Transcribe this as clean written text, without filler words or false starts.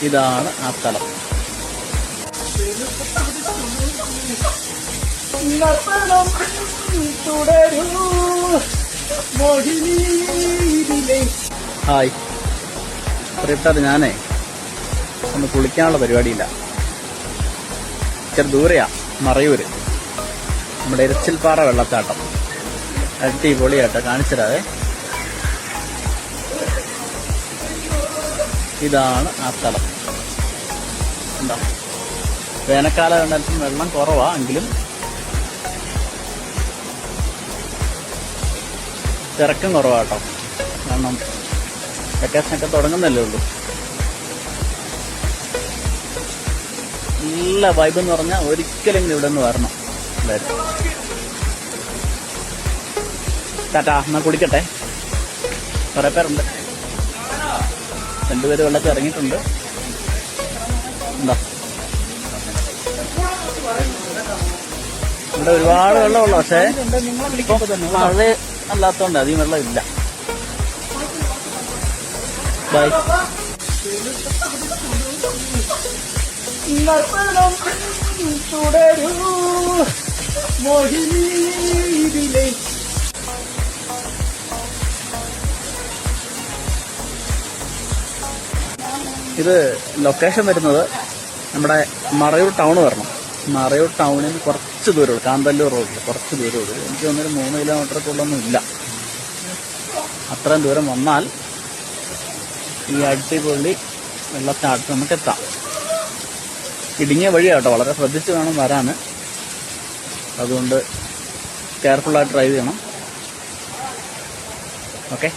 ഇതാണ് ആ സ്ഥലം. ഹായ് പ്രിയപ്പെട്ടത്, ഞാനേ ഒന്ന് കുളിക്കാനുള്ള പരിപാടിയില്ല. ഇച്ചിരി ദൂരെയാ, മറയൂര്, നമ്മുടെ എരച്ചിൽപ്പാറ വെള്ളച്ചാട്ടം. അടിപൊളിയായിട്ട് കാണിച്ചിടാതെ. ഇതാണ് ആ സ്ഥലം. എന്താ വേനൽക്കാലം കണ്ടാലും വെള്ളം കുറവാ, എങ്കിലും തിരക്കും കുറവാട്ടോ. കാരണം വെക്കേഷനൊക്കെ തുടങ്ങുന്നല്ലേ ഉള്ളൂ. നല്ല വൈബ് എന്ന് പറഞ്ഞാൽ ഒരിക്കലെങ്കിലും ഇവിടെ നിന്ന് വരണം എല്ലാവരും. ടാറ്റാ, എന്നാ കുളിക്കട്ടെ. കുറെ പേരുണ്ട്, രണ്ടുപേര് വെള്ളത്തിൽ ഇറങ്ങിയിട്ടുണ്ട്. എന്താ ഇവിടെ ഒരുപാട് വെള്ളമുള്ള, പക്ഷേ മഴ അല്ലാത്തോണ്ട് അധികം വെള്ളം ഇല്ല. ബൈ. ഇത് ലൊക്കേഷൻ വരുന്നത് നമ്മുടെ മറയൂർ ടൗൺ വരണം. മറയൂർ ടൗണിൽ കുറച്ച് ദൂരമുള്ളൂ, കാന്തല്ലൂർ റോഡിൽ കുറച്ച് ദൂരമുള്ളൂ. എനിക്ക് തോന്നുന്നൊരു 3 കിലോമീറ്റർക്കുള്ളൊന്നും ഇല്ല. അത്രയും ദൂരം വന്നാൽ ഈ അടിപൊളി വെള്ളച്ചാട്ടം നമുക്ക് എത്താം. ഇടുങ്ങിയ വഴിയാട്ടോ, വളരെ ശ്രദ്ധിച്ച് വേണം വരാൻ. അതുകൊണ്ട് കെയർഫുള്ളായിട്ട് ഡ്രൈവ് ചെയ്യണം. ഓക്കെ.